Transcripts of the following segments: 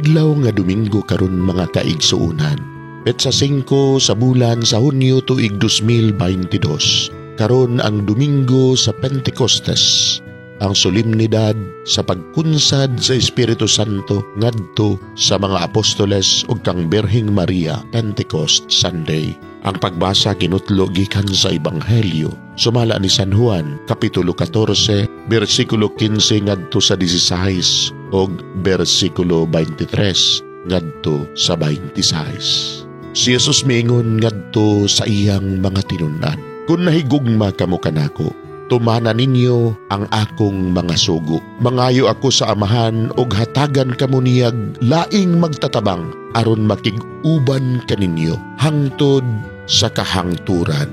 Adlaw nga Domingo karon mga kaigsuunan. Petsa 5 sa bulan sa Hunyo tuig 2022. Karon ang Domingo sa Pentecostes. Ang solemnidad sa pagkunsad sa Espiritu Santo ngadto sa mga apostoles ug kang Birheng Maria, Pentecost Sunday. Ang pagbasa kinutlo gikan sa Ebanghelyo sumala ni San Juan, kapitulo 14, bersikulo 15 ngadto sa 16 ug bersikulo 23 ngadto sa 26. Si Jesus miingon ngadto sa iyang mga tinunan, "Kung nahigugma kamo kanako, tumana ninyo ang akong mga sugo. Mangayo ako sa Amahan ug hatagan kamo niyag laing magtatabang aron makig-uban kaninyo hangtod sa kahangturan.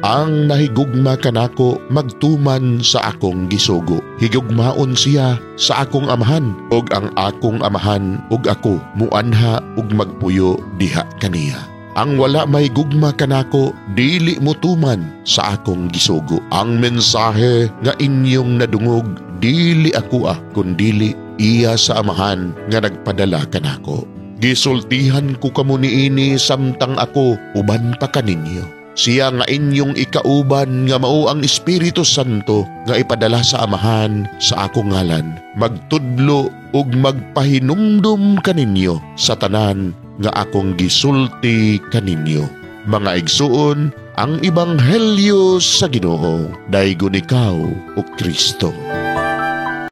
Ang nahigugma kanako magtuman sa akong gisugo. Higugmaon siya sa akong Amahan ug ang akong Amahan ug ako muanha ug magpuyo diha kaniya. Ang wala may gugma kanako, dili mo tuman sa akong gisugo. Ang mensahe nga inyong nadungog, dili ako kundili iya sa Amahan nga nagpadala kanako. Gisultihan ko kamo niini samtang ako uban pa kaninyo. Siya nga inyong ikauban nga mao ang Espiritu Santo nga ipadala sa Amahan sa akong ngalan. Magtudlo ug magpahinumdum kaninyo sa tanan nga akong gisulti kaninyo. Mga igsuon, ang Ebanghelyo sa Ginoo, daygon ikaw o Kristo."